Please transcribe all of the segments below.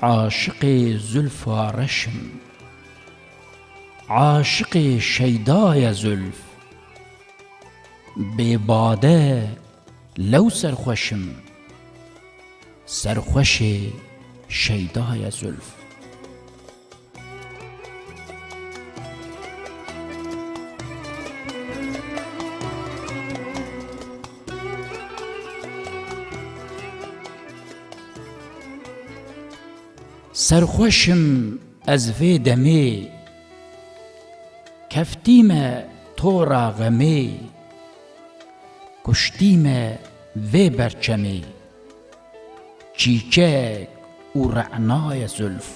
عاشق زلفا رشم، عاشق شیدای زلف. بی باده لو سرخوشم، سرخوش شیدای زلف. سرخوشم از وی دمی، کفتیم تو را غمی. کشتیم وی برچمی، چیچک و رعنای زلف.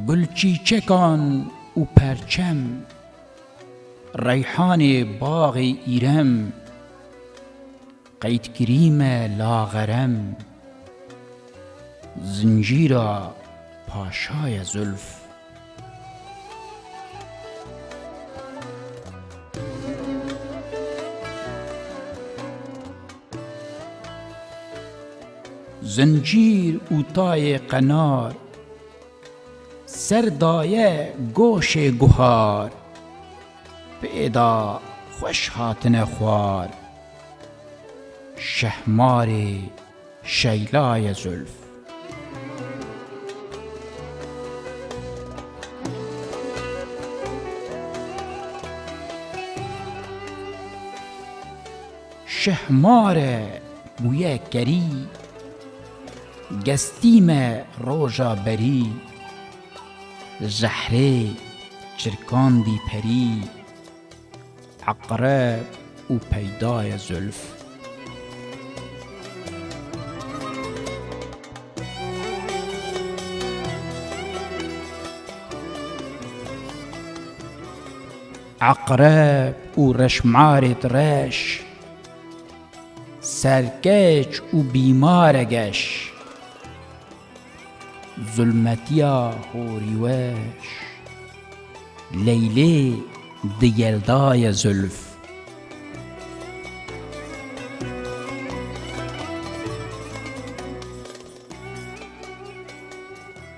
گل چیچکان و پرچم، ریحان باغ ایرم. قید کریم لاغرم، زنجیرا پاشای زلف. زنجیر و تای قنار، سردایه گوش گوهار. پیدا خوش هاتن خوار، شهمار شیلای زلف. شهمار بویه کری، گستیم روژا بری. زهره چرکاندی پری، عقرب و پیدای زلف. عقرب و رشمارت رش، سرکش و بیمار گش. ظلمتیا هوریوش، لیلی دیلدای زلف.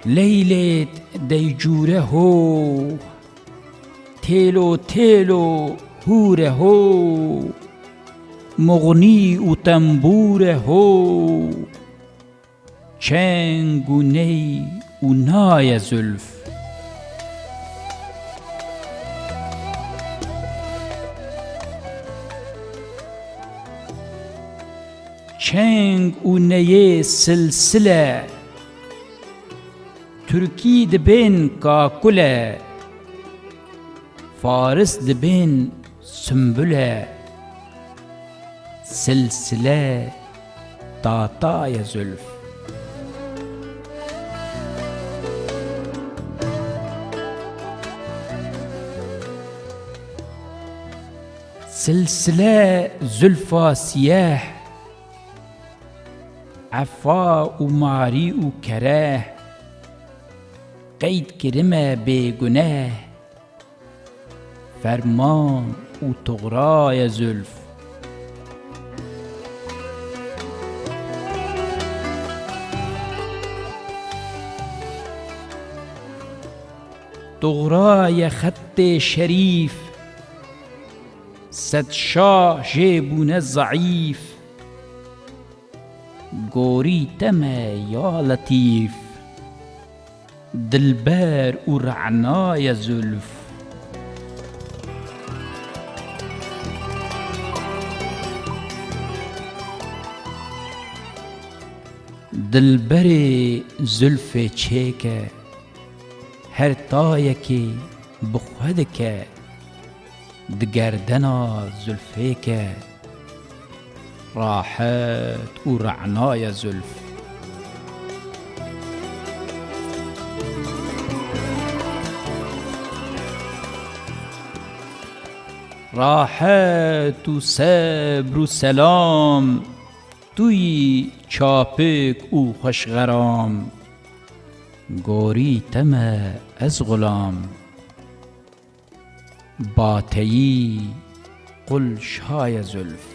لیلیت دیجوره هو، تیلو تیلو هوره هو. مغنی و تنبوره هو، چنگ و نی و نای زلف. چنگ و نی سلسله، ترکی دبین کاکله. فارس دبین سنبله، سلسله تاتای زلف. سلسله زلفا سیاه، عفا و ماری و کره. قید کرم بیگناه، فرمان و تغرای زلف. تغرای خط شریف، صد شاه جیبون ضعیف. گوری تم یا لطیف، دلبر و رعنای زلف. دلبر زلف چیکه، هر تایکی بخود که. دگردنا زلفه که، راحت و رعنای زلف. راحت و صبر و سلام، توی چاپک و خوشغرام. گوری تم از غلام، باتیی قل شای زلف.